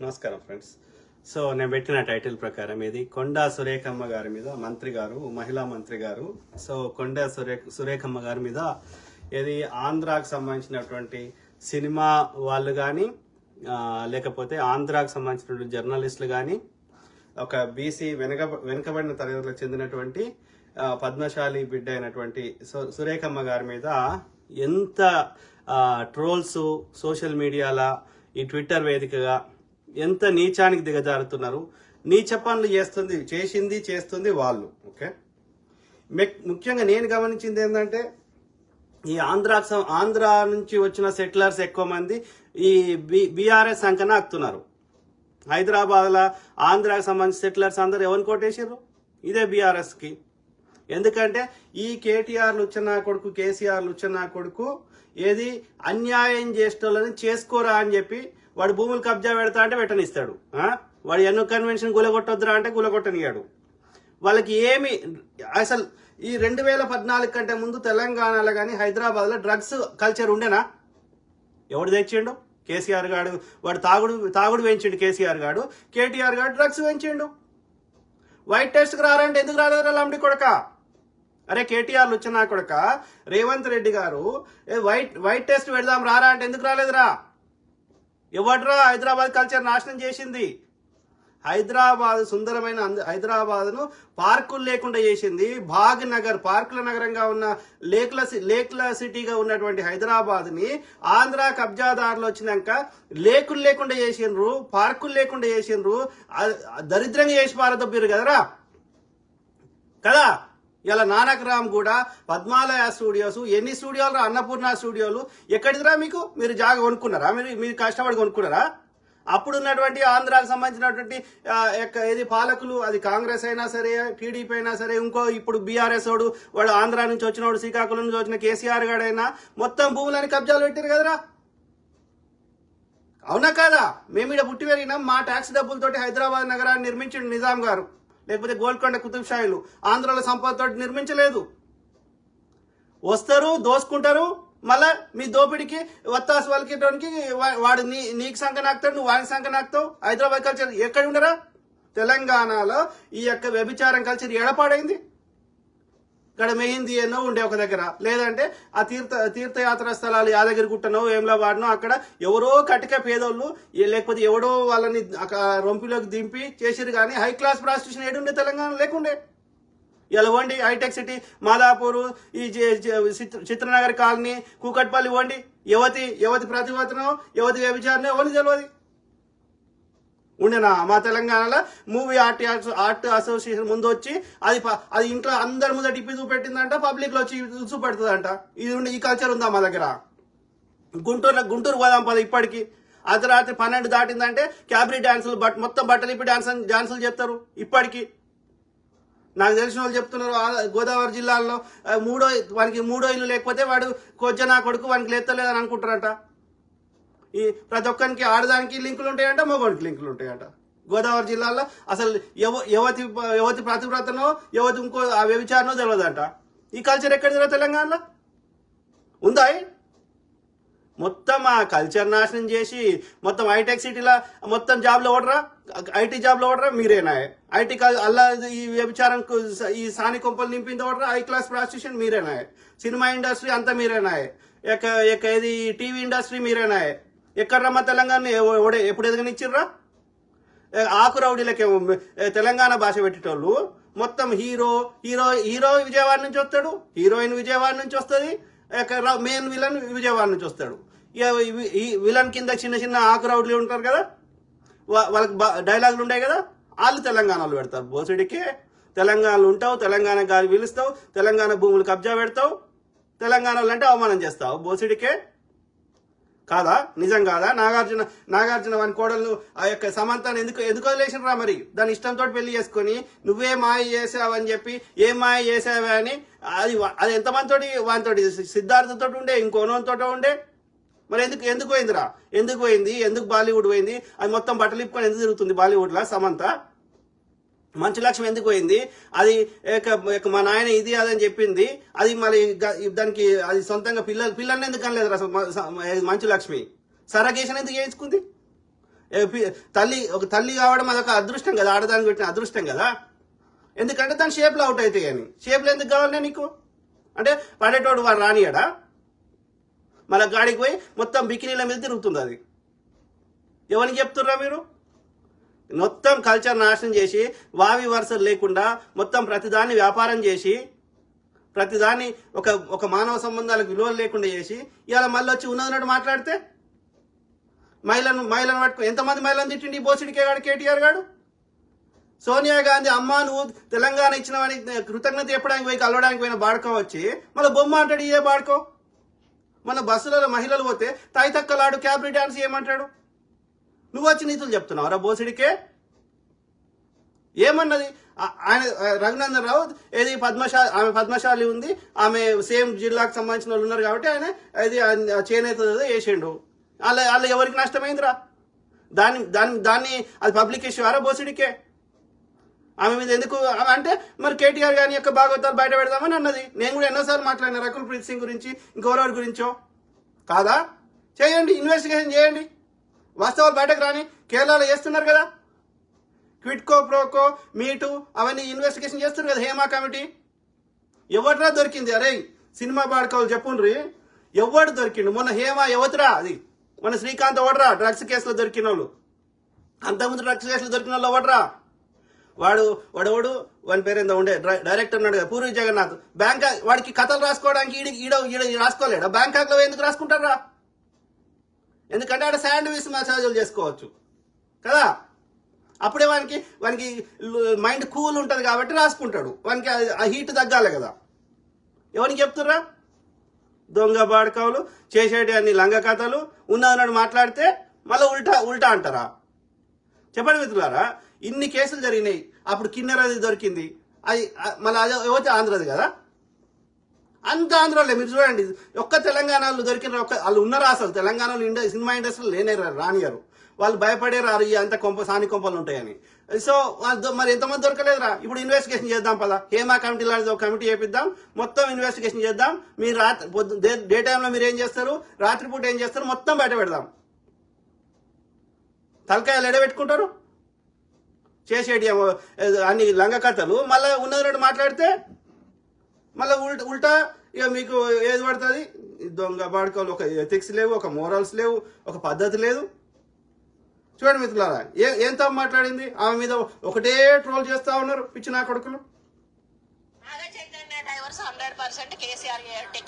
నమస్కారం friends. So నేను పెట్టిన టైటిల్ ప్రకారం ఇది కొండా సురేఖమ్మ గారి మీద మంత్రి గారు, మహిళా మంత్రి గారు, సో కొండా సురేఖమ్మ గారి మీద ఇది ఆంధ్రాకు సంబంధించినటువంటి సినిమా వాళ్ళు కానీ లేకపోతే ఆంధ్రాకు సంబంధించినటువంటి జర్నలిస్టులు కానీ ఒక బీసీ వెనుకబడిన తరగతులకు చెందినటువంటి పద్మశాలి బిడ్డ అయినటువంటి సురేఖమ్మ గారి మీద ఎంత ట్రోల్స్ సోషల్ మీడియాలో ఈ ట్విట్టర్ వేదికగా ఎంత నీచానికి దిగజారుతున్నారు. నీచ పనులు చేస్తుంది వాళ్ళు. ఓకే, ముఖ్యంగా నేను గమనించింది ఏంటంటే ఈ ఆంధ్ర నుంచి వచ్చిన సెటిలర్స్ ఎక్కువ మంది ఈ బీఆర్ఎస్ అంకన ఆకుతున్నారు. హైదరాబాద్ లో ఆంధ్రాకి సంబంధించిన సెటిలర్స్ అందరు ఎవరిని కొట్టేసారు? ఇదే బీఆర్ఎస్ కి. ఎందుకంటే ఈ కేటీఆర్ లుచ్చనా కొడుకు, కేసీఆర్ లుచ్చనా కొడుకు ఏది అన్యాయం చేసేటోళ్ళని చేసుకోరా అని చెప్పి వాడు భూములు కబ్జా పెడతా అంటే పెట్టనిస్తాడు. వాడు ఎన్నో కన్వెన్షన్ గులగొట్టొద్దురా అంటే గులగొట్టనియాడు. వాళ్ళకి ఏమి అసలు ఈ 2014 కంటే ముందు తెలంగాణలో కానీ హైదరాబాద్ లో డ్రగ్స్ కల్చర్ ఉండేనా? ఎవడు తెచ్చిండు? కేసీఆర్ గాడు. వాడు తాగుడు పెంచిండు కేసీఆర్ గాడు. కేటీఆర్ గాడు డ్రగ్స్ పెంచిండు. వైట్ టెస్ట్ కు రారంటే ఎందుకు రాలేదురా లంబడి కొడక? అరే కేటీఆర్ వచ్చిన కొడక, రేవంత్ రెడ్డి గారు వైట్ టెస్ట్ పెడదాం రారా అంటే ఎందుకు రాలేదురా? ఎవడ్రా హైదరాబాద్ కల్చర్ నాశనం చేసింది? హైదరాబాద్ సుందరమైన హైదరాబాద్ ను పార్కులు లేకుండా చేసింది. భాగ్ నగర్ పార్కుల నగరంగా ఉన్న లేక్ల సిటీగా ఉన్నటువంటి హైదరాబాద్ ని ఆంధ్ర కబ్జాదారులు వచ్చినాక లేకులు లేకుండా చేసిండ్రు, పార్కులు లేకుండా చేసిండ్రు, దరిద్రంగా చేసి పారదొబ్బిరు కదరా కదా. ఇలా నానక్ రామ్ కూడా పద్మాలయ స్టూడియోస్, ఎన్ని స్టూడియోలు? అన్నపూర్ణ స్టూడియోలు ఎక్కడిదిరా మీకు? మీరు జాగా కొనుక్కున్నారా? మీరు కష్టపడి కొనుక్కున్నారా? అప్పుడు ఉన్నటువంటి ఆంధ్రాకు సంబంధించినటువంటి ఏది పాలకులు, అది కాంగ్రెస్ అయినా సరే, టీడీపీ అయినా సరే, ఇప్పుడు బీఆర్ఎస్ వాడు ఆంధ్ర నుంచి వచ్చినోడు, శ్రీకాకుళం నుంచి వచ్చిన కేసీఆర్ గాడైనా మొత్తం భూములని కబ్జాలు పెట్టారు కదరా. అవునా కాదా? మేము ఇక్కడ పుట్టి పెరిగినాం. మా ట్యాక్స్ డబ్బులతోటి హైదరాబాద్ నగరాన్ని నిర్మించిండు నిజాం గారు, లేకపోతే గోల్కొండ కుతుబ్ షాయిలు. ఆంధ్రాల సంపదతో నిర్మించలేదు. వస్తారు, దోసుకుంటారు, మళ్ళా మీ దోపిడికి వత్తాసు వాళ్ళకి వాడు నీకు సంఖ నాకుతాడు, నువ్వు వాడికి సంఖ నాకుతావు. హైదరాబాద్ కల్చర్ ఎక్కడ ఉండరా? తెలంగాణలో ఈ యొక్క వ్యభిచారం కల్చర్ ఎడపాడైంది. ఇక్కడ మెహిందీ ఎన్నో ఉండే ఒక దగ్గర, లేదంటే ఆ తీర్థయాత్ర స్థలాలు యాదగిరిగుట్టనో వేములవాడనో అక్కడ ఎవరో కటిక పేదోళ్ళు లేకపోతే ఎవడో వాళ్ళని రొంపిలోకి దింపి చేసిరు. కానీ హై క్లాస్ ప్రాస్టిట్యూషన్ ఏడుండే? తెలంగాణ లేకుండే. ఇలా వండి హైటెక్ సిటీ, మాదాపూర్, ఈ చిత్రనగర్ కాలనీ, కూకట్పల్లి వండి యువతి ప్రతిభతనో యువతి వ్యభిచారనో ఎవరిని తెలియదు ఉండేనా? మా తెలంగాణలో మూవీ ఆర్ట్ అసోసియేషన్ ముందు వచ్చి అది ఇంట్లో అందరి ముందట ఇప్పి చూపెట్టిందంట, పబ్లిక్ లో వచ్చి చూపెడుతుందంట. ఈ కల్చర్ ఉందా మా దగ్గర? గుంటూరు పోదాం పద. ఇప్పటికి అర్ధరాత్రి 12 దాటిందంటే క్యాబరీ డాన్సులు, మొత్తం బట్టలు ఇప్పి డాన్సులు చెప్తారు. ఇప్పటికి నాకు తెలిసిన వాళ్ళు చెప్తున్నారు, గోదావరి జిల్లాలో వానికి మూడో ఇల్లు లేకపోతే వాడు కొజ్జనా కొడుకు, వానికి లేత్తలేదని అనుకుంటారంట. ఈ ప్రతి ఒక్కరికి ఆడదానికి లింకులు ఉంటాయంట, మగవాడికి లింకులు ఉంటాయంట. గోదావరి జిల్లాలో అసలు యువతి ప్రతివ్రతనో యువతి ఇంకో వ్యభిచారనో తెలియదంట. ఈ కల్చర్ ఎక్కడ తెలంగాణలో ఉందా? మొత్తం ఆ కల్చర్ నాశనం చేసి మొత్తం హైటెక్ సిటీలో మొత్తం జాబ్లో ఓడరా, ఐటీ జాబ్లో ఓడరా మీరేనా? ఐటీ అల్లా ఈ వ్యభిచారం ఈ సాని కొంపలు నింపింది ఓడరా. హై క్లాస్ ప్రాస్టిట్యూషన్ మీరేనా? సినిమా ఇండస్ట్రీ అంతా మీరేనా? ఏది టీవీ ఇండస్ట్రీ మీరేనా? ఎక్కడ్రమ్మా తెలంగాణ ఎప్పుడు ఎదగనిచ్చిర్రా? ఆకు రౌడీలకే తెలంగాణ భాష పెట్టేటోళ్ళు మొత్తం హీరో విజయవాడ నుంచి వస్తాడు, హీరోయిన్ విజయవాడ నుంచి వస్తుంది, మెయిన్ విలన్ విజయవాడ నుంచి వస్తాడు. ఈ విలన్ కింద చిన్న చిన్న ఆకు రౌడీలు ఉంటారు కదా, వాళ్ళకి డైలాగులు ఉంటాయి కదా, వాళ్ళు తెలంగాణలో పెడతారు. బోసుడికే తెలంగాణలో ఉంటావు, తెలంగాణ గాలి పిలుస్తావు, తెలంగాణ భూములు కబ్జా పెడతావు, తెలంగాణలో అంటే అవమానం చేస్తావు. బోసుడికే కాదా? నిజం కాదా? నాగార్జున వాని కోడలను ఆ యొక్క సమంతాన్ని ఎందుకు వదిలేసినరా? మరి దాని ఇష్టంతో పెళ్లి చేసుకుని నువ్వే మాయ చేసావని చెప్పి, ఏం మాయ చేసావా అని అది ఎంతమందితోటి, వానితోటి సిద్ధార్థతో ఉండే, ఇంకోనోతో ఉండే. మరి ఎందుకు పోయిందిరా? ఎందుకు పోయింది? ఎందుకు బాలీవుడ్ పోయింది? అది మొత్తం బట్టలు ఇప్పుకొని ఎందుకు తిరుగుతుంది బాలీవుడ్ లా సమంత? మంచు లక్ష్మి ఎందుకు పోయింది? అది మా నాయన ఇది అదని చెప్పింది. అది మరి దానికి అది సొంతంగా పిల్లల్ని ఎందుకు అనలేదు అసలు మంచు లక్ష్మి? సరగేషన్ ఎందుకు చేయించుకుంది? ఒక తల్లి కావడం అదొక అదృష్టం కదా, ఆడదానికి పెట్టిన అదృష్టం కదా. ఎందుకంటే దాని షేప్లో అవుట్ అవుతాయి అని. షేప్లో ఎందుకు కావాలనే నీకు అంటే పడేటోడు వాడు రానియడా? మళ్ళీ గాడికి పోయి మొత్తం బికినీల మీద తిరుగుతుంది అది. ఎవరికి చెప్తుర్రా మీరు? మొత్తం కల్చర్ నాశనం చేసి వావి వరుసలు లేకుండా మొత్తం ప్రతిదాన్ని వ్యాపారం చేసి ప్రతిదాన్ని ఒక మానవ సంబంధాలకు విలువలు లేకుండా చేసి ఇవాళ మళ్ళీ వచ్చి ఉన్నదన్నట్టు మాట్లాడితే మహిళను పట్టుకో ఎంతమంది మహిళను తిట్టిండి ఈ బోసిడికే గాడు కేటీఆర్ గాడు. సోనియా గాంధీ అమ్మ నువ్వు తెలంగాణ ఇచ్చినవని కృతజ్ఞత చెప్పడానికి పోయి కలవడానికి పోయిన బాడుకో వచ్చి మళ్ళీ బొమ్మ అంటాడు. ఇదే బాడుకో మన బస్సులలో మహిళలు పోతే తాయి తక్కలాడు క్యాబ్రీ డాన్స్ ఏమంటాడు? నువ్వు వచ్చి నీతులు చెప్తున్నావు రా బోసిడికే. ఏమన్నది ఆయన రఘునందన్ రావు ఏది ఆమె పద్మశాలి ఉంది, ఆమె సేమ్ జిల్లాకు సంబంధించిన వాళ్ళు ఉన్నారు కాబట్టి ఆయన అది చేనేత వేసిండు. వాళ్ళ ఎవరికి నష్టమైందిరా? దాన్ని అది పబ్లిక్ ఇష్యూ ఆరా బోసిడికే. ఆమె మీద ఎందుకు అంటే మరి కేటీఆర్ గారి యొక్క భాగవతాలు బయట పెడదామని అన్నది. నేను కూడా ఎన్నోసార్లు మాట్లాడినా రకుల్ ప్రీత్ సింగ్ గురించి ఇంకెవరెవరి గురించో. కాదా? చేయండి, ఇన్వెస్టిగేషన్ చేయండి, వాస్తవాలు బయటకు రాని. కేరళలో చేస్తున్నారు కదా క్విట్కో ప్రోకో మీటు అవన్నీ ఇన్వెస్టిగేషన్ చేస్తున్నారు కదా హేమా కమిటీ. ఎవట్రా దొరికింది? అరే సినిమా బాడుకోవాలి చెప్పుండ్రి, ఎవడు దొరికిండు? మొన్న హేమా యువతరా అది, మొన్న శ్రీకాంత్ ఎవడరా డ్రగ్స్ కేసులో దొరికిన వాళ్ళు, అంతకుముందు డ్రగ్స్ కేసులో దొరికిన వాళ్ళు ఎవడరా? వాడెవడు వాని పేరేందో ఉండే డైరెక్టర్ ఉన్నాడు కదా పూరి జగన్నాథ్. బ్యాంకాక్ వాడికి కథలు రాసుకోవడానికి ఈడ రాసుకోలేడా? బ్యాంకాక్ లో ఎందుకు రాసుకుంటారా? ఎందుకంటే ఆడ శాండ్విచ్ మసాజులు చేసుకోవచ్చు కదా. అప్పుడే వానికి మైండ్ కూల్ ఉంటుంది కాబట్టి రాసుకుంటాడు. వానికి ఆ హీట్ తగ్గాలి కదా. ఎవరికి చెప్తుర్రా? దొంగ బాడకావులు చేసేటి అన్ని లంగ కథలు ఉన్నదన్నాడు మాట్లాడితే మళ్ళీ ఉల్టా అంటారా? చెప్పండి మిత్రులారా, ఇన్ని కేసులు జరిగినాయి. అప్పుడు కిన్నెరది దొరికింది, అది మళ్ళీ అది ఎవరైతే ఆంధ్రది కదా. అంత ఆంధ్రలో మీరు చూడండి, ఒక్క తెలంగాణలో దొరికిన వాళ్ళు ఉన్నారా? అసలు తెలంగాణలో సినిమా ఇండస్ట్రీలో లేనే రానియారు. వాళ్ళు భయపడే రారు అంత సాని కొంపలు ఉంటాయని. సో మరి ఎంతమంది దొరకలేదురా? ఇప్పుడు ఇన్వెస్టిగేషన్ చేద్దాం పదా. హేమా కమిటీ లాంటిది ఒక కమిటీ చేపిద్దాం, మొత్తం ఇన్వెస్టిగేషన్ చేద్దాం. మీరు డే టైంలో మీరు ఏం చేస్తారు, రాత్రిపూట ఏం చేస్తారు, మొత్తం బయట పెడదాం. తలకాయలు ఎడబెట్టుకుంటారు చేసేటి అన్ని లంగ కథలు. మళ్ళీ ఉన్నది మాట్లాడితే మళ్ళీ ఉల్టా ఇక మీకు ఏది పడుతుంది? దొంగ బాడుకోలు. ఒక ఎథిక్స్ లేవు, ఒక మోరల్స్ లేవు, ఒక పద్ధతి లేదు. చూడండి మిత్రులారా, ఏం తప్పు మాట్లాడింది? ఆమె మీద ఒకటే ట్రోల్ చేస్తా ఉన్నారు పిచ్చి నా కొడుకులు. డైవర్స్ 100%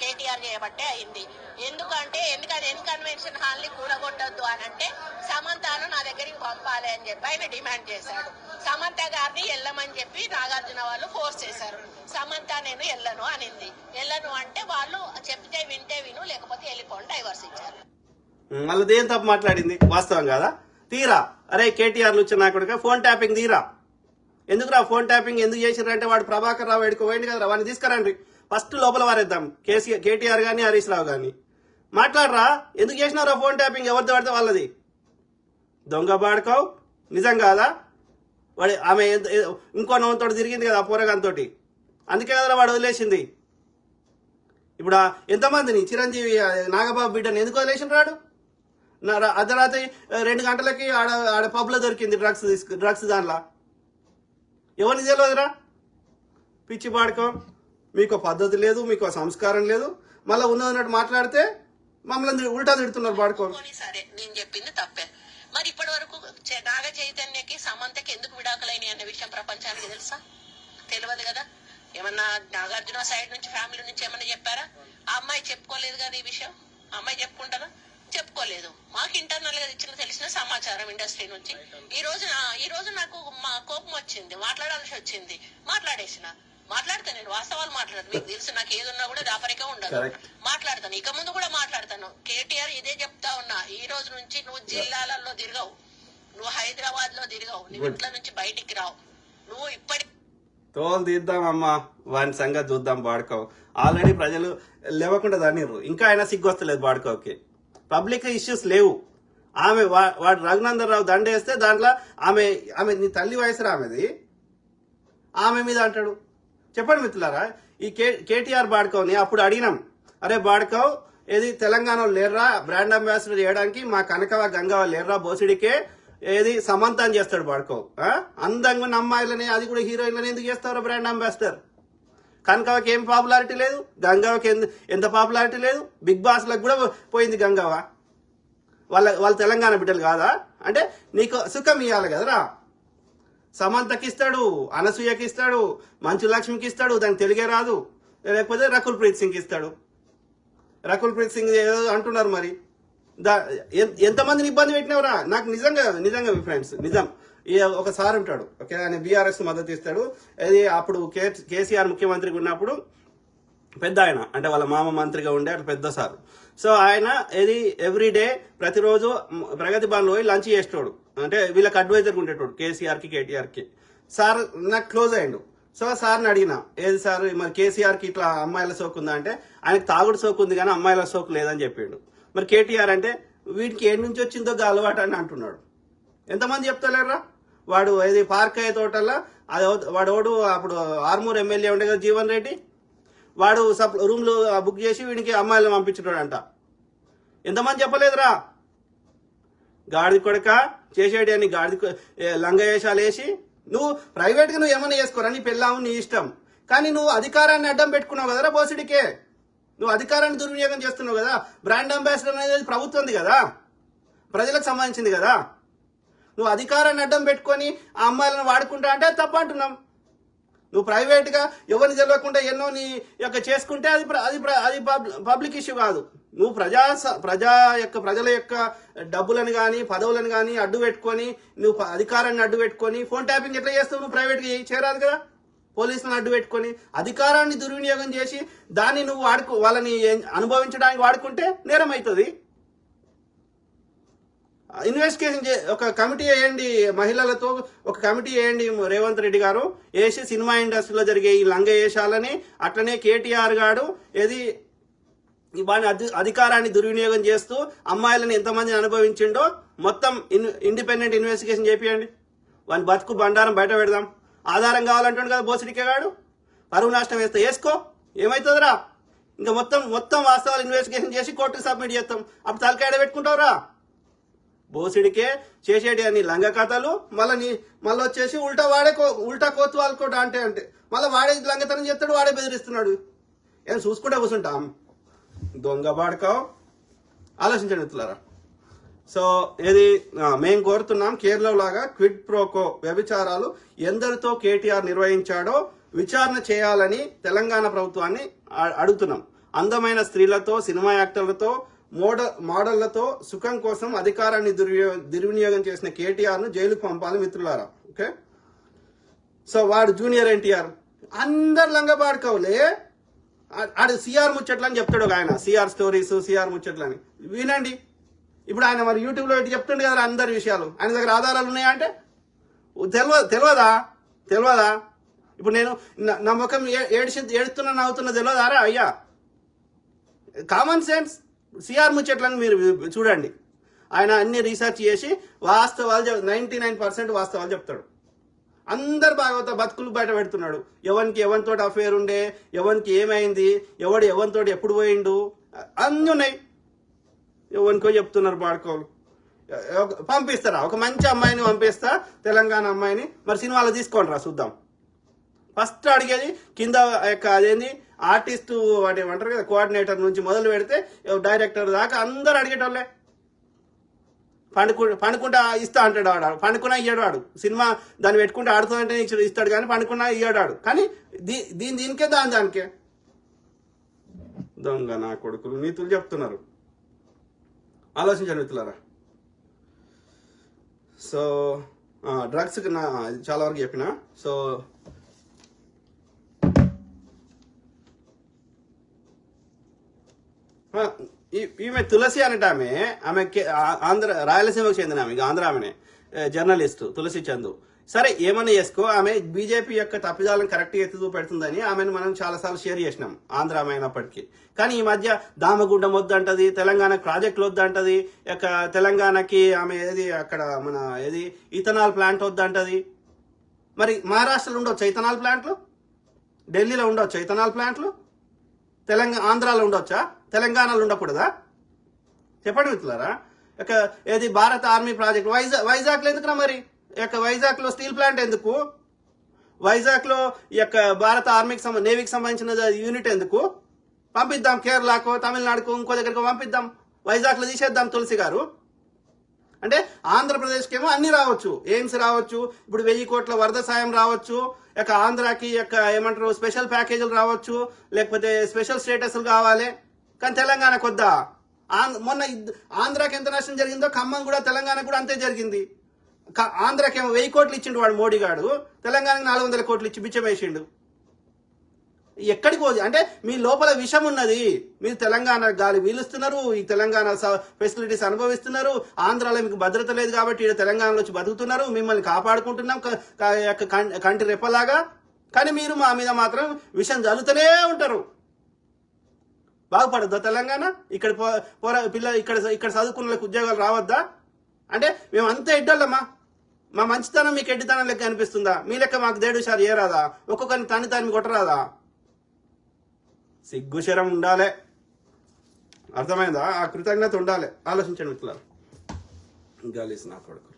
కేటీఆర్ చేయబట్టే అయింది. ఎందుకంటే కన్వెన్షన్ హాల్ ని కూడగొట్టద్దు అని అంటే సమంతను నా దగ్గరికి పంపాలి అని చెప్పి ఆయన డిమాండ్ చేశాడు. సమంత గారిని వెళ్ళమని చెప్పి నాగార్జున వాళ్ళు ఫోర్స్ చేశారు. సమంత నేను వెళ్ళను అనింది. వెళ్ళను అంటే వాళ్ళు చెప్తే వింటే విను, లేకపోతే వెళ్ళిపోండి, డైవర్స్ ఇచ్చారు. మళ్ళీ ఏం తప్పు మాట్లాడింది? వాస్తవం కదా. తీరా అరే కేటీఆర్లు వచ్చిన నా కొడుక ఫోన్ ట్యాపింగ్ తీరా. ఎందుకురా ఫోన్ ట్యాపింగ్ ఎందుకు చేసిరంటే వాడు ప్రభాకర్ రావు ఎడుకు పోయింది కదా, వాడిని తీసుకురండి ఫస్ట్ లోపల వారేద్దాం. కేటీఆర్ గాని హరీష్ రావు గాని మాట్లాడరా, ఎందుకు చేసినారా ఫోన్ ట్యాపింగ్? ఎవరితో పడితే వాళ్ళది. దొంగ బాడుకోవు నిజం కాదా? వాడు ఆమె ఇంకో నవ్వుతో తిరిగింది కదా పోరగాంతో, అందుకే కదా వాడు వదిలేసింది. ఇప్పుడు ఎంతమందిని చిరంజీవి నాగబాబు బిడ్డని ఎందుకు వదిలేసిన రాడు? అర్ధరాత్రి 2 గంటలకి ఆడ పబ్లో దొరికింది డ్రగ్స్ దానిలో. ఎవరిని తెలియదురా? పిచ్చి పాడుకో. మీకు పద్ధతి లేదు, మీకు సంస్కారం లేదు. మళ్ళీ ఉన్నదన్నట్టు మాట్లాడితే మమ్మల్ని ఉల్టా తిడుతున్నారు పాడుకో. సరే నేను చెప్పింది తప్పే. మరి ఇప్పటి వరకు నాగ చైతన్యకి సమంతకి ఎందుకు విడాకులైన అనే విషయం ప్రపంచానికి తెలుసా? తెలియదు కదా. ఏమన్నా నాగార్జున సైడ్ నుంచి ఫ్యామిలీ నుంచి ఏమన్నా చెప్పారా? ఆ అమ్మాయి చెప్పుకోలేదు కదా ఈ విషయం. ఆ అమ్మాయి చెప్పుకుంటారా? చెప్పుకోలేదు. మాకు ఇంటర్నల్ గా తెలిసిన సమాచారం ఇండస్ట్రీ నుంచి. ఈ రోజు నాకు మా కోపం వచ్చింది, మాట్లాడాల్సి వచ్చింది, మాట్లాడితే నేను వాస్తవాలు మాట్లాడను. మీకు తెలుసు నాకు ఏదున్నా కూడా దాపరిగా ఉండదు, మాట్లాడతాను. ఇక ముందు కూడా మాట్లాడతాను. కేటీఆర్ ఇదే చెప్తా ఉన్నా, ఈ రోజు నుంచి నువ్వు జిల్లాలలో తిరగవు, నువ్వు హైదరాబాద్ లో తిరగవు, నువ్వు ఇంట్లో నుంచి బయటికి రావు. నువ్వు ఇప్పటి తోలు తీద్దామమ్మా, వాని సంగతి చూద్దాం. బాడుకో ఆల్రెడీ ప్రజలు లేవకుండా దానిర్రు, ఇంకా ఆయన సిగ్గొస్తలేదు బాడుకోకి. పబ్లిక్ ఇష్యూస్ లేవు. ఆమె వాడు రఘునందన్ రావు దండేస్తే దాంట్లో ఆమె నీ తల్లి వయసు ఆమెది, ఆమె మీద అంటాడు. చెప్పండి మిత్రులారా, ఈ కేటీఆర్ బాడుకోని అప్పుడు అడిగినాం, అరే బాడుకోవ్ ఏది తెలంగాణలో లేర్రా బ్రాండ్ అంబాసిడర్ చేయడానికి, మా కనకవ గంగవ లేర్రా బోసిడికే, ఏది సమంత అని చేస్తాడు వాడుకో. అందంగా ఉన్న అమ్మాయిలని, అది కూడా హీరోయిన్లని ఎందుకు చేస్తారో బ్రాండ్ అంబాసిడర్. కనకవకి ఏం పాపులారిటీ లేదు, గంగవకి ఎంత పాపులారిటీ లేదు. బిగ్ బాస్ లకు కూడా పోయింది గంగవ. వాళ్ళ తెలంగాణ బిడ్డలు కాదా? అంటే నీకు సుఖం ఇవ్వాలి కదరా. సమంతకి ఇస్తాడు, అనసూయకి ఇస్తాడు, మంచు లక్ష్మికి ఇస్తాడు, దానికి తెలుగే రాదు. లేకపోతే రకుల్ ప్రీత్ సింగ్ ఇస్తాడు. రకుల్ ప్రీత్ సింగ్ ఏదో అంటున్నారు మరి. ఎంతమందిని ఇబ్బంది పెట్టినవరా. నాకు నిజంగా ఫ్రెండ్స్ నిజం. ఒక సార్ ఉంటాడు, ఓకే, ఆయన బీఆర్ఎస్ మద్దతు ఇస్తాడు. అది అప్పుడు కేసీఆర్ ముఖ్యమంత్రిగా ఉన్నప్పుడు పెద్ద ఆయన, అంటే వాళ్ళ మామ మంత్రిగా ఉండే అట్లా పెద్ద సార్. సో ఆయన ఇది ఎవ్రీడే ప్రతిరోజు ప్రగతి భవన్లో పోయి లంచ్ చేసేటోడు. అంటే వీళ్ళకి అడ్వైజర్గా ఉండేటోడు కేసీఆర్కి కేటీఆర్కి. సార్ నాకు క్లోజ్ అయ్యిండు. సో సార్ని అడిగిన, ఏది సార్ మరి కేసీఆర్కి ఇట్లా అమ్మాయిల సోకు ఉందా అంటే, ఆయనకు తాగుడు సోకు ఉంది కానీ అమ్మాయిల సోకు లేదని చెప్పిండు. మరి కేటీఆర్ అంటే వీటికి ఏడు నుంచి వచ్చిందో అలవాటు అని అంటున్నాడు. ఎంతమంది చెప్తలేరా. వాడు ఏది పార్క్ అయ్యే తోటల్లో వాడు అప్పుడు ఆర్మూర్ ఎమ్మెల్యే ఉండే కదా జీవన్ రెడ్డి, వాడు రూమ్లు బుక్ చేసి వీడికి అమ్మాయిలను పంపించుతాడంట. ఎంతమంది చెప్పలేదురా. గాడిది కొడక చేసేటి అని గాడిది లంగ వేషాలు వేసి నువ్వు ప్రైవేట్గా నువ్వు ఏమైనా చేసుకోరా, నీ పెళ్ళాము నీ ఇష్టం. కానీ నువ్వు అధికారాన్ని అడ్డం పెట్టుకున్నావు కదరా బోసిడికే. నువ్వు అధికారాన్ని దుర్వినియోగం చేస్తున్నావు కదా. బ్రాండ్ అంబాసిడర్ అనేది ప్రభుత్వంది కదా, ప్రజలకు సంబంధించింది కదా. నువ్వు అధికారాన్ని అడ్డం పెట్టుకొని ఆ అమ్మాయిలను వాడుకుంటా అంటే తప్ప అంటున్నాం. నువ్వు ప్రైవేట్గా ఎవరిని తెలియకుండా ఎన్నో నీ యొక్క చేసుకుంటే అది పబ్లిక్ ఇష్యూ కాదు. నువ్వు ప్రజల యొక్క డబ్బులను కానీ పదవులను కానీ అడ్డు పెట్టుకొని, నువ్వు అధికారాన్ని అడ్డు పెట్టుకొని ఫోన్ ట్యాపింగ్ ఎట్లా చేస్తావు? నువ్వు ప్రైవేట్గా చేయరాదు కదా. పోలీసులను అడ్డు పెట్టుకొని అధికారాన్ని దుర్వినియోగం చేసి దాన్ని నువ్వు వాళ్ళని అనుభవించడానికి వాడుకుంటే నేరం అవుతుంది. ఇన్వెస్టిగేషన్ ఒక కమిటీ వేయండి, మహిళలతో ఒక కమిటీ వేయండి రేవంత్ రెడ్డి గారు, వేసి సినిమా ఇండస్ట్రీలో జరిగే ఈ లంగ వేషాలని, అట్లనే కేటీఆర్ గారు ఏది వాడిని అధికారాన్ని దుర్వినియోగం చేస్తూ అమ్మాయిలను ఎంతమందిని అనుభవించిండో మొత్తం ఇండిపెండెంట్ ఇన్వెస్టిగేషన్ చేపియండి. వాని బతుకు బండారం బయట పెడదాం. ఆధారం కావాలంటాడు కదా బోసిడికే గాడు. పరువు నష్టం వేస్తే వేసుకో, ఏమవుతుందిరా. ఇంకా మొత్తం వాస్తవాలు ఇన్వెస్టిగేషన్ చేసి కోర్టుకు సబ్మిట్ చేస్తాం. అప్పుడు తలకాడ పెట్టుకుంటావురా. బోసిడికే చేసేటి అని లంగ కథలు, మళ్ళీ వచ్చేసి ఉల్టా కోతు వాళ్ళకోట అంటే మళ్ళీ వాడే లంగతనం చేస్తాడు, వాడే బెదిరిస్తున్నాడు. ఏం చూసుకుంటే కూర్చుంటాం. దొంగ బాడకావు. ఆలోచించండి మిత్రులారా. సో ఏది మేము కోరుతున్నాం, కేరళ లాగా క్విడ్ ప్రోకో వ్యభిచారాలు ఎందరితో కేటీఆర్ నిర్వహించాడో విచారణ చేయాలని తెలంగాణ ప్రభుత్వాన్ని అడుగుతున్నాం. అందమైన స్త్రీలతో, సినిమా యాక్టర్లతో, మోడళ్లతో సుఖం కోసం అధికారాన్ని దుర్వినియోగం చేసిన కేటీఆర్ ను జైలుకు పంపాలి మిత్రులారా. ఓకే. సో వాడు జూనియర్ ఎన్టీఆర్ అందరు లంగా పాడుకోవులే. ఆడు సిఆర్ ముచ్చట్లు అని చెప్తాడు ఆయన, సిఆర్ స్టోరీస్, సిఆర్ ముచ్చట్లు అని వినండి. ఇప్పుడు ఆయన మరి యూట్యూబ్ లో చెప్తుండే కదా అందరి విషయాలు. ఆయన దగ్గర ఆధారాలు ఉన్నాయా అంటే తెలియదా? ఇప్పుడు నేను నా ముఖం ఏడుతున్నా నవ్వుతున్నా తెలియదారా అయ్యా? Common sense. సిఆర్ ముచ్చట్లని మీరు చూడండి. ఆయన అన్ని రీసెర్చ్ చేసి వాస్తవాలు 99% వాస్తవాలు చెప్తాడు. అందరు భాగవత బతుకులు బయట పెడుతున్నాడు. ఎవరితో అఫేర్ ఉండే, ఎవరికి ఏమైంది, ఎవరితో ఎప్పుడు పోయిండు, అన్నీ ఉన్నాయి. ఎవరికో చెప్తున్నారు బాడుకోలు. పంపిస్తారా? ఒక మంచి అమ్మాయిని పంపిస్తా, తెలంగాణ అమ్మాయిని. మరి సినిమాలో తీసుకోండి రా చూద్దాం. ఫస్ట్ అడిగేది కింద యొక్క అదేంది ఆర్టిస్టు వాటి ఏమంటారు కదా, కోఆర్డినేటర్ నుంచి మొదలు పెడితే డైరెక్టర్ దాకా అందరు అడిగేటోళ్ళే. పండుకుంటా ఇస్తా అంటాడు ఆడాడు, పండుకున్నా ఇయ్యాడు ఆడు. సినిమా దాన్ని పెట్టుకుంటే ఆడుతుందంటే ఇస్తాడు కానీ పండుకున్నా ఇయ్యాడు ఆడు. కానీ దీనికే దానికే దొంగ నా కొడుకులు నీతులు చెప్తున్నారు. ఆలోచించండి మిత్రులారా. సో డ్రగ్స్ చాలా వరకు చెప్పిన. సో ఈమె తులసి అనేట ఆమె రాయలసీమకు చెందిన ఆమె, ఆంధ్ర ఆమెనే, జర్నలిస్ట్ తులసి చందు. సరే ఏమన్నా చేసుకో, ఆమె బీజేపీ యొక్క తప్పిదాలను కరెక్ట్గా ఎత్తి చూపెడుతుందని ఆమెను మనం చాలాసార్లు షేర్ చేసినాం, ఆంధ్ర ఆమె అయినప్పటికీ. కానీ ఈ మధ్య దామగుండం వద్దంటది, తెలంగాణ ప్రాజెక్టులు వద్దంటది, తెలంగాణకి ఆమె అక్కడ మన ఇథనాల్ ప్లాంట్ వద్దంటది. మరి మహారాష్ట్రలో ఉండొచ్చా ఇథనాల్ ప్లాంట్లు? ఢిల్లీలో ఉండొచ్చా ఇథనాల్ ప్లాంట్లు? ఆంధ్రాలో ఉండొచ్చా? తెలంగాణలో ఉండకూడదా? చెప్పండి మిత్రులారా. ఏది భారత ఆర్మీ ప్రాజెక్ట్ వైజాగ్లో ఎందుకురా మరి వైజాగ్ లో స్టీల్ ప్లాంట్ ఎందుకు? వైజాగ్ లో ఈ యొక్క భారత ఆర్మీకి నేవీకి సంబంధించిన యూనిట్ ఎందుకు? పంపిద్దాం కేరళకు, తమిళనాడుకు, ఇంకో దగ్గరకు పంపిద్దాం. వైజాగ్ లో తీసేద్దాం తులసి గారు. అంటే ఆంధ్రప్రదేశ్కి ఏమో అన్ని రావచ్చు, ఎయిమ్స్ రావచ్చు, ఇప్పుడు 1000 కోట్ల వరద సాయం రావచ్చు, ఆంధ్రాకి ఏమంటారు స్పెషల్ ప్యాకేజీలు రావచ్చు, లేకపోతే స్పెషల్ స్టేటస్లు కావాలి. కానీ తెలంగాణకు వద్దా? మొన్న ఆంధ్రాకి ఎంత నష్టం జరిగిందో ఖమ్మం కూడా తెలంగాణకు కూడా అంతే జరిగింది. ఆంధ్రాకి ఏమో 1000 కోట్లు ఇచ్చిండు వాడు మోడీ గాడు, తెలంగాణకి 400 కోట్లు ఇచ్చి బిచ్చం వేసిండు. ఎక్కడికి పోదు అంటే మీ లోపల విషం ఉన్నది. మీరు తెలంగాణ గాలి వీలుస్తున్నారు, ఈ తెలంగాణ ఫెసిలిటీస్ అనుభవిస్తున్నారు, ఆంధ్రాలో మీకు భద్రత లేదు కాబట్టి ఇక్కడ తెలంగాణలో వచ్చి బతుకుతున్నారు, మిమ్మల్ని కాపాడుకుంటున్నాం కంటి రెప్పలాగా. కానీ మీరు మా మీద మాత్రం విషం జల్లుతూనే ఉంటారు. బాగుపడద్దా తెలంగాణ? ఇక్కడ పిల్లలు ఇక్కడ చదువుకున్న ఉద్యోగాలు రావద్దా? అంటే మేము అంత ఎడ్డోళ్ళమ్మా, మా మంచితనం మీకు ఎడ్డితనం లెక్క అనిపిస్తుందా? మీ లెక్క మాకు దేడుసారి ఏ రాదా? ఒక్కొక్కరిని తని కొట్టరాదా? సిగ్గుశరం ఉండాలి, అర్థమైందా? ఆ కృతజ్ఞత ఉండాలి. ఆలోచించండి మిత్రులారు. గాలిస్ నా కొడుకు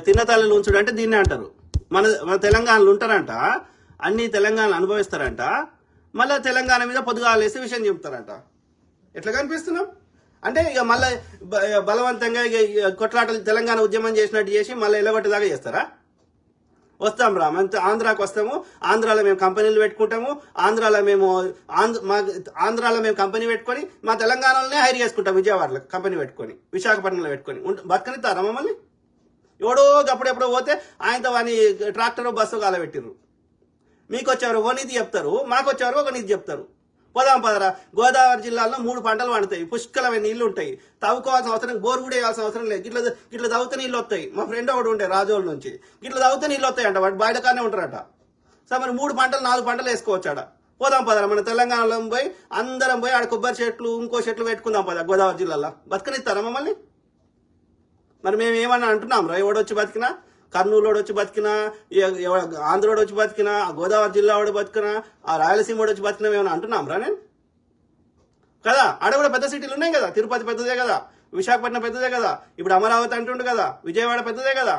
తిన్న తల్లిని ఉంచుడు అంటే దీన్నే అంటారు. మన తెలంగాణలో ఉంటారంట, అన్ని తెలంగాణలో అనుభవిస్తారంట, మళ్ళీ తెలంగాణ మీద పొద్దుగాలేసి విషయం చెప్తారంట. ఎట్లా కనిపిస్తున్నాం అంటే ఇక మళ్ళీ బలవంతంగా ఇక కొట్లాటలు తెలంగాణ ఉద్యమం చేసినట్టు చేసి మళ్ళీ ఎలగొట్టేదాకా చేస్తారా? వస్తాం రా, ఆంధ్రాకి వస్తాము, ఆంధ్రాలో మేము కంపెనీలు పెట్టుకుంటాము, ఆంధ్రాలో మేము కంపెనీ పెట్టుకొని మా తెలంగాణలోనే హైర్ చేసుకుంటాం, విజయవాడలో కంపెనీ పెట్టుకొని, విశాఖపట్నంలో పెట్టుకొని బతకనిస్తారా మమ్మల్ని? ఎవడో అప్పుడెప్పుడో పోతే ఆయనతో వాని ట్రాక్టర్ బస్సు కాలబెట్టిర్రు. మీకు వచ్చేవారు ఓ నీతి చెప్తారు, మాకు వచ్చేవారు ఒక నీతి చెప్తారు. పోదాం పదరా. గోదావరి జిల్లాలో 3 పంటలు పండుతాయి, పుష్కలమైన నీళ్లు ఉంటాయి, తవ్వుకోవాల్సిన అవసరం, బోరు కూడా వేయాల్సిన అవసరం లేదు. గిట్ల తవ్వుతే నీళ్ళు వస్తాయి. మా ఫ్రెండ్ ఒకటి ఉండే రాజోళ్ళ నుంచి, గిట్ల తవ్వుతే నీళ్ళు వస్తాయి అంట, వాడు బయటకానే ఉంటారట. సో మరి 3 పంటలు 4 పంటలు వేసుకోవచ్చాడ. పోదాం పదరా, మన తెలంగాణలో పోయి అందరం పోయి ఆడ కొబ్బరి చెట్లు ఇంకో చెట్లు పెట్టుకుందాం పద. గోదావరి జిల్లాలో బతకనిస్తారా మమ్మల్ని? మరి మేము ఏమన్నా అంటున్నాం రా? ఎవడొచ్చి బతికినా, కర్నూలు వచ్చి బతికినా, ఆంధ్రోడు వచ్చి బతికినా, గోదావరి జిల్లా వాడు బతికినా, ఆ రాయలసీమ వచ్చి బతికినా ఏమైనా అంటున్నాం రా నేను? కదా, ఆడ కూడా పెద్ద సిటీలు ఉన్నాయి కదా, తిరుపతి పెద్దదే కదా, విశాఖపట్నం పెద్దదే కదా, ఇప్పుడు అమరావతి అంటుండు కదా, విజయవాడ పెద్దదే కదా.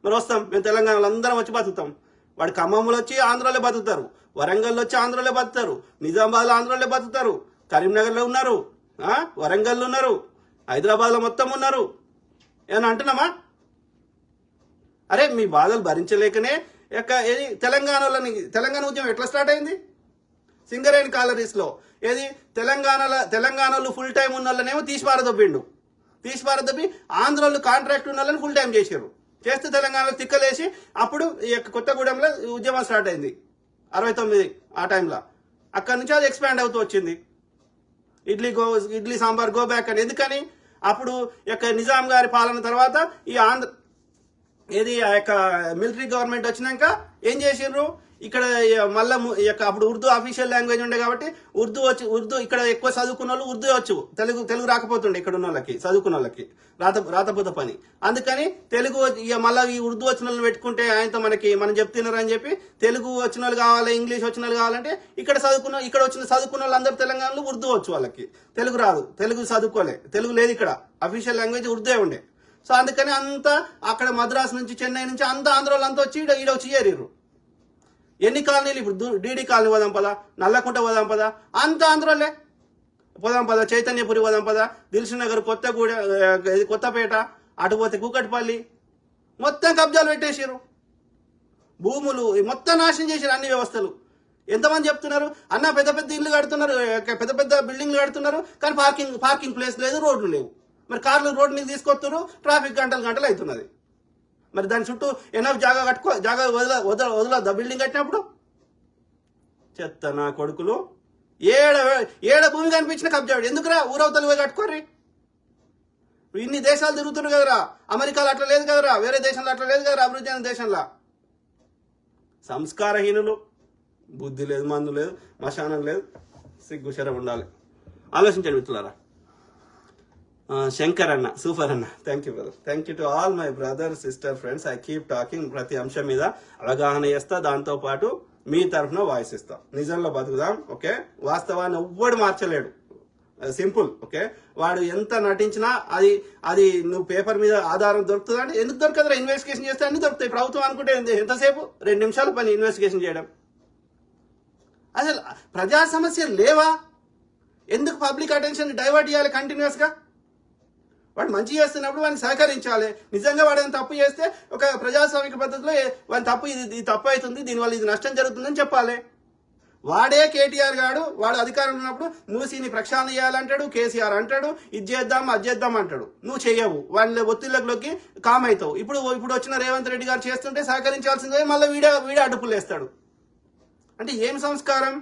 మరి వస్తాం మేము తెలంగాణలో అందరం వచ్చి బతుకుతాం. వాడు ఖమ్మంలో వచ్చి ఆంధ్రాలో బతుకుతారు, వరంగల్లో వచ్చి ఆంధ్రాలో బతుకుతారు, నిజామాబాద్లో ఆంధ్రాలో బతుకుతారు, కరీంనగర్లో ఉన్నారు, వరంగల్లో ఉన్నారు, హైదరాబాద్లో మొత్తం ఉన్నారు. ఏమన్నా అంటున్నామా? అరే మీ బాధలు భరించలేకనే ఏది తెలంగాణ ఉద్యమం ఎట్లా స్టార్ట్ అయింది? సింగరేణి కాలరీస్ లో ఏది తెలంగాణలో ఫుల్ టైం ఉన్న వాళ్ళనేమో తీసి పారదొబ్బి ఆంధ్రాలో కాంట్రాక్ట్ ఉన్న వాళ్ళని ఫుల్ టైం చేశారు. చేస్తే తెలంగాణలో తిక్కలేసి అప్పుడు ఈ యొక్క కొత్తగూడెంలో ఉద్యమం స్టార్ట్ అయింది 69 ఆ టైంలో. అక్కడి నుంచి అది ఎక్స్పాండ్ అవుతూ వచ్చింది. ఇడ్లీ సాంబార్ గో బ్యాక్ అని. ఎందుకని? అప్పుడు నిజాం గారి పాలన తర్వాత ఈ ఆ యొక్క మిలిటరీ గవర్నమెంట్ వచ్చినాక ఏం చేసిండ్రు, ఇక్కడ మళ్ళా అప్పుడు ఉర్దూ అఫీషియల్ లాంగ్వేజ్ ఉండే కాబట్టి ఉర్దూ ఇక్కడ ఎక్కువ చదువుకున్న వాళ్ళు ఉర్దూ వచ్చు, తెలుగు రాకపోతుండే ఇక్కడ ఉన్న వాళ్ళకి, చదువుకున్న వాళ్ళకి రాతపూత పని. అందుకని తెలుగు మళ్ళీ ఈ ఉర్దూ వచ్చిన వాళ్ళు పెట్టుకుంటే ఆయనతో మనం చెప్తున్నారు అని చెప్పి తెలుగు వచ్చిన వాళ్ళు కావాలి, ఇంగ్లీష్ వచ్చిన వాళ్ళు కావాలంటే ఇక్కడ చదువుకున్న వాళ్ళు అందరూ తెలంగాణలో ఉర్దూ వచ్చు, వాళ్ళకి తెలుగు రాదు, తెలుగు చదువుకోలే, తెలుగు లేదు, ఇక్కడ అఫీషియల్ లాంగ్వేజ్ ఉర్దూ ఉండే. సో అందుకని అంతా అక్కడ మద్రాసు నుంచి చెన్నై నుంచి అంతా ఆంధ్రాలో అంతా వచ్చి ఈడొచ్చి చేరిర్రు. ఎన్ని కాలనీలు? ఇప్పుడు డీడీ కాలనీ పోదాం పదా, నల్లకుంట పోదాం పదా, అంత ఆంధ్రాలే. పోదాం పదా, చైతన్యపురి పోదాం పదా, దిల్సుఖ్ నగర్, కొత్తపేట, అటుపోతే కూకట్పల్లి, మొత్తం కబ్జాలు పెట్టేసారు. భూములు మొత్తం నాశనం చేశారు, అన్ని వ్యవస్థలు. ఎంతమంది చెప్తున్నారు అన్న పెద్ద పెద్ద ఇల్లు కడుతున్నారు, పెద్ద పెద్ద బిల్డింగ్లు కడుతున్నారు, కానీ పార్కింగ్ ప్లేస్ లేదు, రోడ్లు లేవు. మరి కార్లు రోడ్డు మీద తీసుకొస్తున్నారు, ట్రాఫిక్ గంటలు అవుతున్నది. మరి దాని చుట్టూ ఎనఫ్ జాగా వదలద్దా బిల్డింగ్ కట్టినప్పుడు? చెత్త నా కొడుకులు. ఏడ భూమి కనిపించిన కబ్జాడు. ఎందుకురా ఊరవతలు పోయి కట్టుకోర్రి. ఇన్ని దేశాలు తిరుగుతున్నారు కదరా, అమెరికాలో అట్లా లేదు కదరా, వేరే దేశంలో అట్లా లేదు కదరా, అభివృద్ధి అయిన దేశంలో. సంస్కారహీనులు, బుద్ధి లేదు, మందు లేదు, మశానం లేదు, సిగ్గుశరం ఉండాలి. ఆలోచించండి మిత్రులారా. శంకర్ అన్న, సూపర్ అన్న, thank you brother. Thank you to all my brother sister friends. I keep talking. ప్రతి అంశం మీద అవగాహన చేస్తా, దాంతో పాటు మీ తరఫున వాయిస్ ఇస్తా. నిజంలో బతుకుదాం. ఓకే, వాస్తవాన్ని ఎవ్వడు మార్చలేడు. సింపుల్. ఓకే, వాడు ఎంత నటించినా అది అది నువ్వు పేపర్ మీద ఆధారం దొరుకుతుందా అంటే ఎందుకు దొరకదురా? ఇన్వెస్టిగేషన్ చేస్తే అన్ని దొరుకుతాయి. ప్రభుత్వం అనుకుంటే ఎంతసేపు 2 నిమిషాల పని ఇన్వెస్టిగేషన్ చేయడం. అసలు ప్రజా సమస్యలు లేవా? ఎందుకు పబ్లిక్ అటెన్షన్ డైవర్ట్ చేయాలి కంటిన్యూస్ గా? వాడు మంచి చేస్తున్నప్పుడు వాడిని సహకరించాలి. నిజంగా వాడు ఏమైనా తప్పు చేస్తే ఒక ప్రజాస్వామిక పద్ధతిలో వాడి తప్పు ఇది తప్పు అవుతుంది, దీనివల్ల ఇది నష్టం జరుగుతుందని చెప్పాలి. వాడే కేటీఆర్ గాడు వాడు అధికారం ఉన్నప్పుడు మూసీని ప్రక్షాళన చేయాలంటాడు, కేసీఆర్ అంటాడు ఇది చేద్దాం అది చేద్దాం అంటాడు. నువ్వు చెయ్యవు, వాళ్ళ ఒత్తిళ్లలోకి కామ్ అవుతావు. ఇప్పుడు వచ్చిన రేవంత్ రెడ్డి గారు చేస్తుంటే సహకరించాల్సిందే, మళ్ళీ వీడే అడ్డుపులు వేస్తాడు. అంటే ఏం సంస్కారం?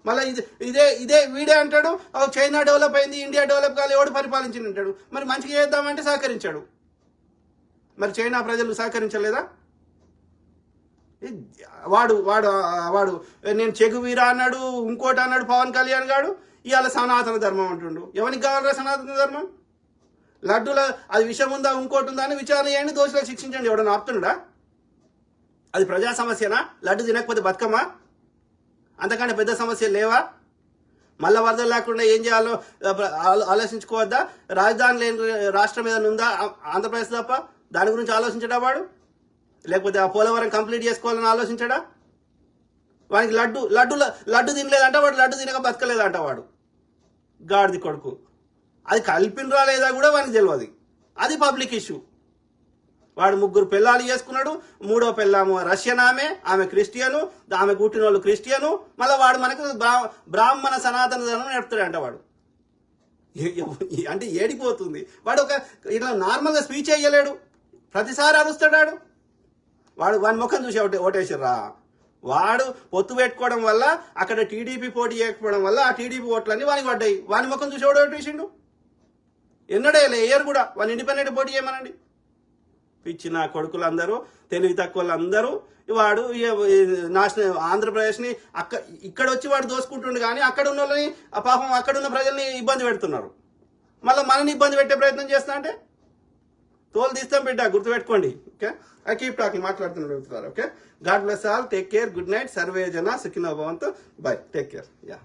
మళ్ళీ ఇదే వీడే అంటాడు చైనా డెవలప్ అయింది, ఇండియా డెవలప్ కాదు, ఎవడు పరిపాలించింది అంటాడు. మరి మంచిగా చేద్దామంటే సహకరించాడు. మరి చైనా ప్రజలు సహకరించలేదా? వాడు వాడు వాడు నేను చెగువీరా అన్నాడు, ఇంకోటి అన్నాడు పవన్ కళ్యాణ్ గాడు. ఇవాళ సనాతన ధర్మం అంటుండు. ఎవరికి కావాలరా సనాతన ధర్మం? లడ్డూల అది విషయం ఉందా ఇంకోటి ఉందా అని విచారణ చేయండి, దోషులు శిక్షించండి. ఎవడన్నా ఆపుతున్నాడా? అది ప్రజా సమస్యనా? లడ్డు తినకపోతే బతుకమ్మా? అంతకంటే పెద్ద సమస్యలు లేవా? మళ్ళా వరదలు లేకుండా ఏం చేయాలో ఆలోచించుకోవద్దా? రాజధాని లేని రాష్ట్రం ఏదైనా ఉందా ఆంధ్రప్రదేశ్ తప్ప? దాని గురించి ఆలోచించడా వాడు? లేకపోతే ఆ పోలవరం కంప్లీట్ చేసుకోవాలని ఆలోచించడా? వానికి లడ్డు తినలేదంట వాడు, లడ్డు తినక బతకలేదంట వాడు, గాడిది కొడుకు. అది కలిపినరా లేదా కూడా వానికి తెలియదు. అది పబ్లిక్ ఇష్యూ. వాడు 3 పిల్లలు చేసుకున్నాడు, 3వ పిల్లము రష్యన్, ఆమె క్రిస్టియను, ఆమె పుట్టిన వాళ్ళు క్రిస్టియను. మళ్ళీ వాడు మనకు బ్రాహ్మణ సనాతన ధర్మం నేర్పుతాడంట వాడు. అంటే ఏడిపోతుంది వాడు. ఇట్లా నార్మల్గా స్పీచ్ అయ్యలేడు, ప్రతిసారి అరుస్తాడు వాడి ముఖం చూసి ఓటేసిర్రా. వాడు పొత్తు పెట్టుకోవడం వల్ల అక్కడ టీడీపీ పోటీ చేయకపోవడం వల్ల ఆ టీడీపీ ఓట్లన్నీ వానికి పడ్డాయి. వాని ముఖం చూసి ఓటేసిండు. ఎన్నడే వేయరు కూడా. వాడిని ఇండిపెండెంట్ పోటీ చేయమనండి. పిచ్చిన కొడుకులందరూ, తెలివి తక్కువ వాళ్ళందరూ. వాడు ఆంధ్రప్రదేశ్ని ఇక్కడ వచ్చి వాడు దోసుకుంటుండు, కానీ అక్కడ ఉన్న వాళ్ళని పాపం అక్కడున్న ప్రజల్ని ఇబ్బంది పెడుతున్నారు. మళ్ళీ మనని ఇబ్బంది పెట్టే ప్రయత్నం చేస్తా అంటే తోలు తీస్తాం బిడ్డ, గుర్తుపెట్టుకోండి. ఓకే, ఐ కీప్ టాకింగ్, మాట్లాడుతున్నాడు. Okay, God bless all, take care, good night, survey జన సుఖినో భవంతు, బై, టేక్ కేర్. యా.